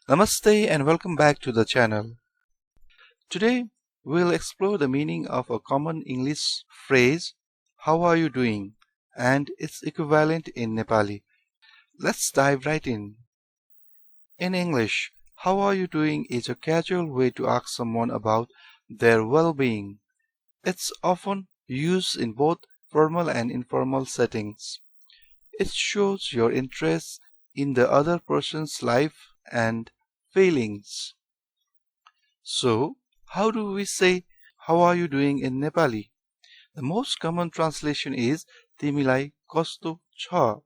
Namaste and welcome back to the channel. Today we'll explore the meaning of a common English phrase, how are you doing, and its equivalent in Nepali. Let's dive right in. In English, how are you doing is a casual way to ask someone about their well-being. It's often used in both formal and informal settings. It shows your interest in the other person's life and feelings. So, how do we say how are you doing in Nepali? The most common translation is तिमीलाई कस्तो छ?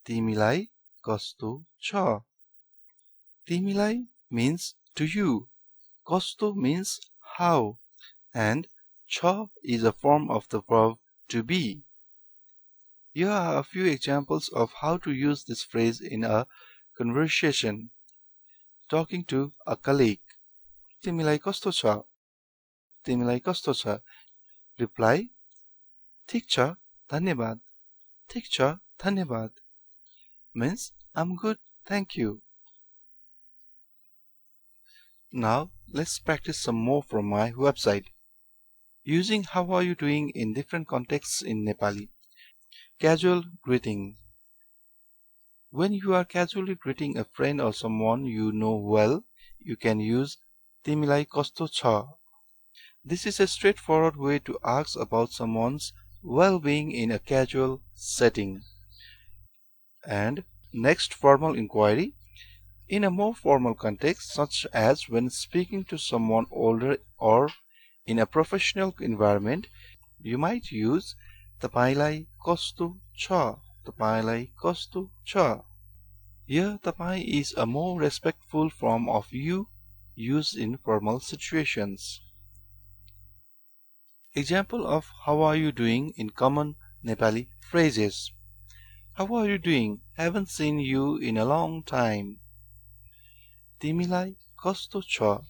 तिमीलाई कस्तो छ? तिमीलाई means to you, कस्तो means how, and छ is a form of the verb to be. Here are a few examples of how to use this phrase in a conversation. Talking to a colleague. तिमीलाई कस्तो छ? तिमीलाई कस्तो छ? Reply, ठिक छ, धन्यवाद. ठिक छ, धन्यवाद. Means, I'm good, thank you. Now, let's practice some more from my website. Using how are you doing in different contexts in Nepali. Casual greeting. When you are casually greeting a friend or someone you know well, you can use तिमीलाई कस्तो छ? This is a straightforward way to ask about someone's well-being in a casual setting. And next, formal inquiry. In a more formal context, such as when speaking to someone older or in a professional environment, you might use तपाईलाई कस्तो छ? तपाईलाई कस्तो छ? Here, तपाईँ is a more respectful form of you used in formal situations. Example of how are you doing in common Nepali phrases. How are you doing? Haven't seen you in a long time. तिमीलाई कस्तो छ?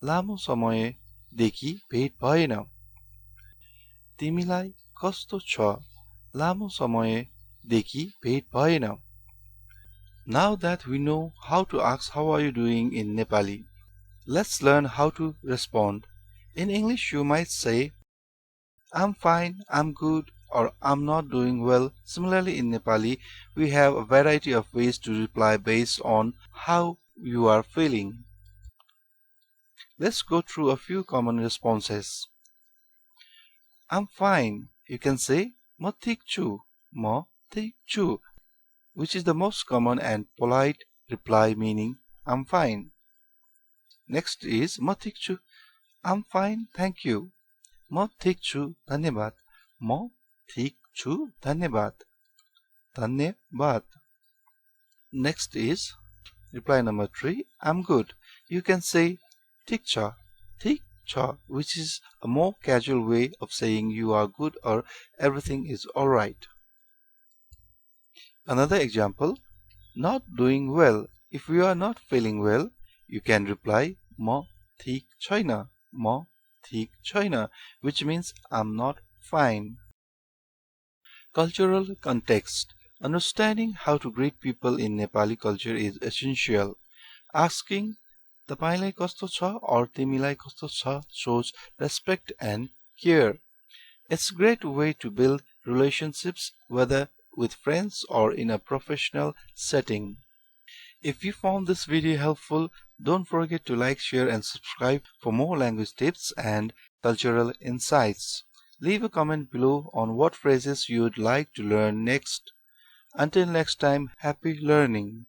लामो समयदेखि भेट भएन. तिमीलाई कस्तो छ? लामो समयदेखि भेट भएन. Now that we know how to ask how are you doing in Nepali, let's learn how to respond. In English, you might say I'm fine, I'm good, or I'm not doing well. Similarly, in Nepali, we have a variety of ways to reply based on how you are feeling. Let's go through a few common responses. I'm fine. You can say म ठिक छु, म ठिक छु, which is the most common and polite reply meaning I'm fine. Next is म ठिक छु. I'm fine, thank you. म ठिक छु, धन्यवाद. म ठिक छु, धन्यवाद. धन्यवाद. Next is reply number 3. I'm good. You can say ठिक छ, which is a more casual way of saying you are good or everything is alright. Another example, not doing well. If you are not feeling well, you can reply म ठिक छैन, म ठिक छैन, which means I'm not fine. Cultural context. Understanding how to greet people in Nepali culture is essential. Asking तपाईलाई कस्तो छ or तिमीलाई कस्तो छ shows respect and care. It's a great way to build relationships whether with friends or in a professional setting. If you found this video helpful, don't forget to like, share and subscribe for more language tips and cultural insights. Leave a comment below on what phrases you'd like to learn next. Until next time, happy learning.